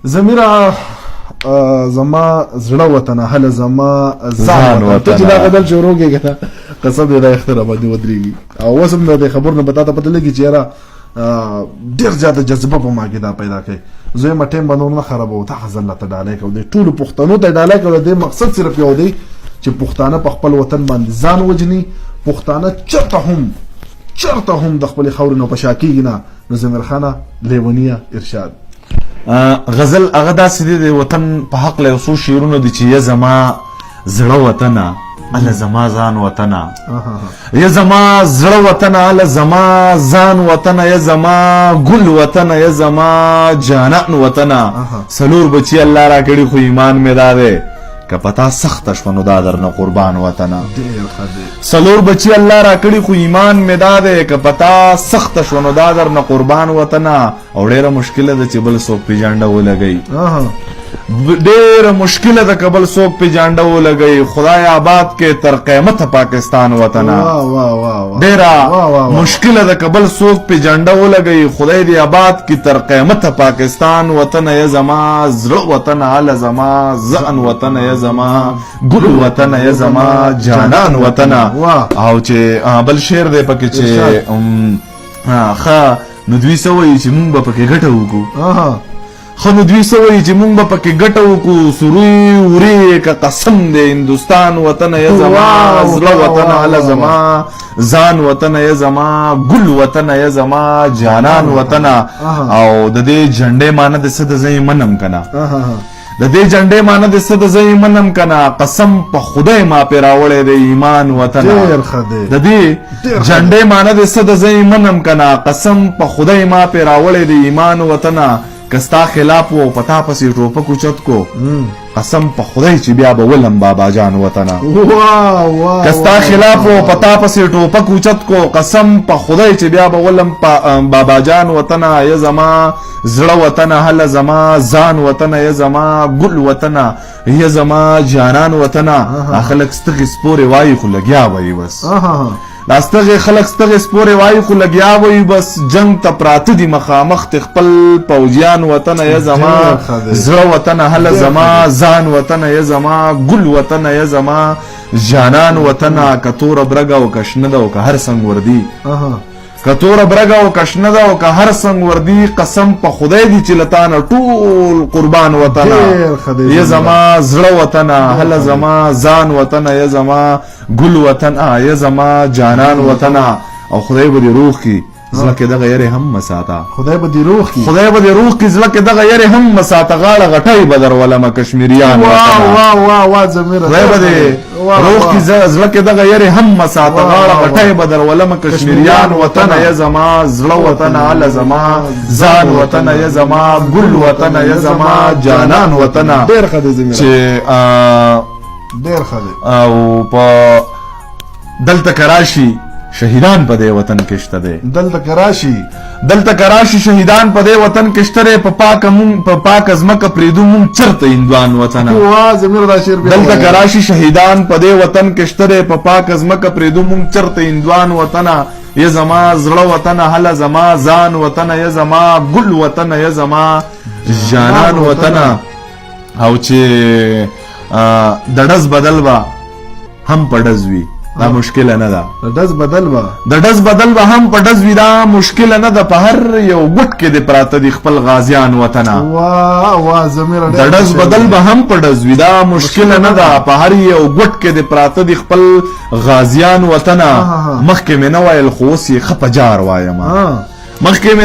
زمیره زما زړه وطنه هله زما ځان وطنه ته چې دا غدل شروع کېږي کنه قسم دې دا اختر باندې ودرېږي او اوس هم د خبر نه پتا ته پته لګي چې یاره ډېر زیاته جذبه په ما کې دا پیدا کوي زه یې ټایم به نور نه خرابوم ته ځان ته ډالۍ کوم دی ټولو پښتنو ته ډالۍ کوم دی مقصد صرف یو دی چې پښتانه په خپل وطن باندې ځان وجني پښتانه چرته هم د خپل خاورې نه په شا کېږي نه نو زمیر خانه لیونیه ارشاد غزل هغه داسې دی د وطن په حق له یو څو شعرونه دي چې یا زما زړه وطنه اله زما ځان وطنه یا زما زړه وطنه اله زما ځان وطنه یا زما ګل وطنه یا زما جانان وطنه سلور بچی الله را کړي خو ایمان مې دا دی که پتا سخت شو نو دا درنه قربان وطنه سلور بچی الله را کړي خو ایمان مې دا دی که پتا سخت شو نو دا درنه قربان وطنه او ډیره مشکله ده چې بل څوک پیژانده ولګي ډیره مشکله ده که بل څوک پیژانده ولګي خدای آباد کې تر قیامت پاکستان وطنه ډیره مشکله ده که بل څوک پیژانده ولګي خدای دې آباد کې تر قیامت پاکستان وطنه یا زما زړه وطنه اله زما ځان وطنه یا زما ګل وطنه یا زما جانان وطنه او چې بل شعر دی پکې چې ښه نو دوی څه وایي چې مونږ به پکې ګټه وکړو خو نو دوی څه وایي چې مونږ به پکې ګټه وکړو سروي ورې که قسم دی هندوستان وطنه یا زما زړه وطنه اله زما ځان وطنه یا زما ګل وطنه یا زما جانان وطنه او د دې جنډې معنی د څه د زه یې منم که نه د دې جنډې معنی د څه د زه یې منم که نه قسم په خدای ما پې راوړی دی ایمان وطنه د دې جنډې معنی د څه د زه یې منم که نه قسم په خدای ما پې راوړی دی ایمان وطنه که ستا خلاف و پتا پسې ټوپک اوچت کو قسم په خدای چې بیا به ولم بابا جان وطنه که ستا خلاف و پتا پسې ټوپک اوچت کو قسم په خدای چې بیا به ولم بابا جان وطنه یا زما زړه وطنه هله زما ځان وطنه یا زما ګل وطنه یا زما جانان وطنه خلک ستغې سپورې وایي خو لګیا وایي بس دا ستغې خلک ستغې سپورې وایي خو لګیا وایي بس جنگ ته پراته دي مخامخ خپل پوجیان وطنه یا زما زړه وطنه هله زما ځان وطنه یا زما ګل وطنه یا زما جانان وطنه که توره برګه او که شنه ده او که هر څنګ وردي که توره برګه او که شنه ده او که هر څنګ وردي قسم په خدای دی چې له تانه ټول قربان وطنه یا زما زړه وطنه هله زما ځان وطنه یا زما ګل وطنه یا زما جانان وطنه او خدای به دې روح کی زړه کې دغه یارې هم مساته خدای به دې روح کی زړه کې دغه یارې هم مساته غاړه غټۍ به در ولمه کشمیریان خدای به دې روح کی زړه کې دغه یارې هم مساته غاړه غټۍ به در ولمه کشمیریان وطنه یا زما زړه وطنه اله زما ځان وطنه یا زما ګل وطنه یا زما جانان وطنه ډېر ښه دی زميره چې ډېر ښه دی او په دلته کراشي شهیدان په دې وطن کې شته دي دلته کراشي شهیدان په دې وطن کې شته په پاک ازمکه پریدو مونږ چرته هندوان وطنه دلته کراشي شهیدان په دې وطن کې شته په پاک ازمکه پریدو مونږ چرته هندوان وطنه یا زما زړه وطنه هله زما ځان وطنه یا زما ګل وطنه یا زما جانان وطنه او چې د ډز بدل به هم په ډز وي دا مشکله نه ده د ډز بدل به هم په ډز وي دا مشکله نه ده په هر یو ګوټ کې د پراته دي خپل غازیان وطنه د ډز بدل به هم په ډز وي دا مشکله نه ده په هر یو ګوټ کې د پراته دي خپل غازیان وطنه مخکې مې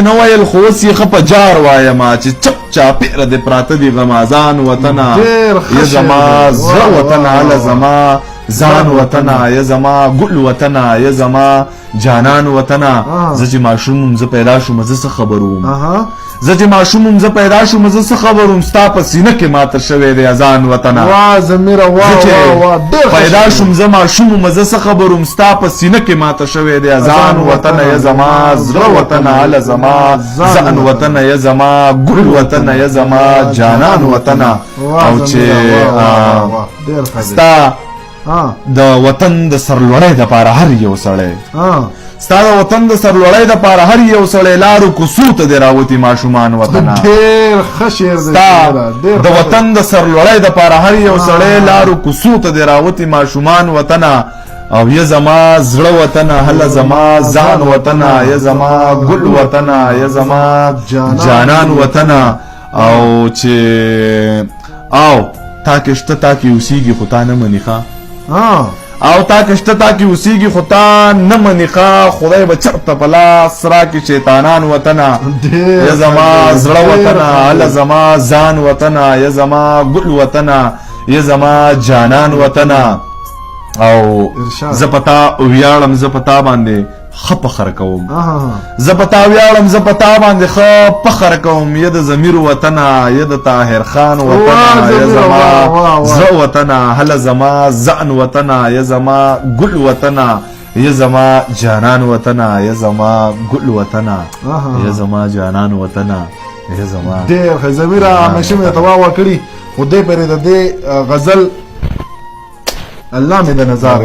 نه ویل خو اوس یې ښه په جار وایم چې چپ چاپېره د پراته دي غمازان وطنه یا زما زړه وطنه هله زما ځان وطنه یا زما ګل وطنه یا زما جانان وطنه زه چې ماشوم زه پیدا شوم زه څه خبر وم ستا په سینه کې ماته شوی دی اذان وطنه پیدا شوم زه ماشوم زه څه خبر وم ستا په سینه کې ماته شوی دی اذان وطنه یا زما زړه وطنه هله زما ځان وطنه یا زما ګل وطنه یا زما جانان وطنه او چې ستا د وطن د سرلوړۍ دپاره هر یو سړی ستا د وطن د سرلوړۍ دپاره هر یو سړی لارو کوڅو ته دې راوتي ماشومان وطنه ستا د وطن د سرلوړۍ دپاره هر یو سړی لارو کوڅو ته دې راوتي ماشومان وطنه او یا زما زړه وطنه هله زما ځان وطنه یا زما ګل وطنه یا زما جانان وطنه او چې او تا کې شته تا کې اوسېږي خو تا نه مني ښه او تا کې شته تا کې اوسېږي خو تا نه مني ښه خدای به چرته په لاس راکړي شیطانان وطنه یا زما زړه وطنه هله زما ځان وطنه یا زما ګل وطنه یا زما جانان وطنه او زه په تا ویاړم زه په تا باندې ښه فخر کوم زه په تا ویاړم زه په تا باندې ښه فخر کوم یا د ضمیر وطنه یا د طاهر خان وطنه یا زما زړه وطنه هله زما ځان وطنه یا زما ګل وطنه یا زما جانان وطنه یا زما ګل وطنه یا زما جانان وطنه یا زما ډېر ښه ضمیره همیشه مې درته واوا کړي خو دې پرې د دې غزل الله مې د نظر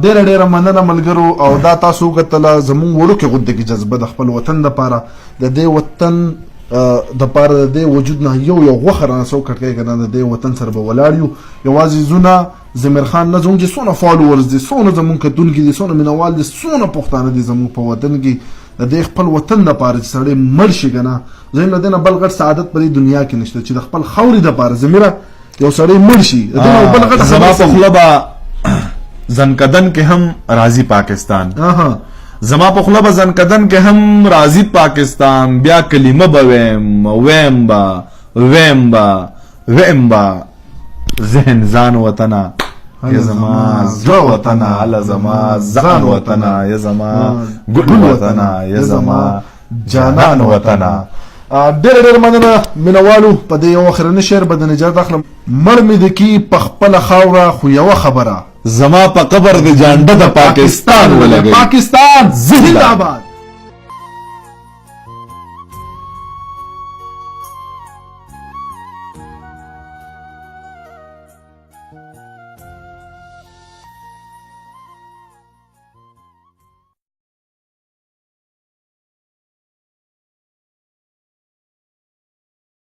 ډېره ډېره مننه ملګرو او دا تاسو وکتله زمونږ وړوکې غونډې کې جذبه د خپل وطن دپاره د دې وطن دپاره د دې وجود نه یو غوښه رانه څوکټ کوي که نه د دې وطن سره به ولاړ یو یوازې زونه ضمیر خان نه زمونږ چې څونه فالوورز دي څونه زمونږ کتونکي دي څونه مینهوال دي څونه پښتانه دي زمونږ په وطن کې د دې خپل وطن دپاره چې سړی مړ شي که نه زه له دې نه بل غټ سعادت په دې دنیا کې نشته چې د خپل خاورې دپاره ضمیره یو سړی مړ شي زما په خوله به زنکدن کې هم راضی پاکستان زما په خوله به زنکدن کې هم راضی پاکستان بیا کلمه به ویم با ذهن ځان وطنه یا زما زړه وطنه هله زما ځان وطنه یا زما ګل وطنه یا زما جانان وطنه ډېر مننه مینهوالو په دې یو اخرني شعر به د نجات اخلم مړ مې د کی په خپله خاوره خو یوه خبره زما په قبر د جانډه د پاکستان ولګوي پاکستان زنده باد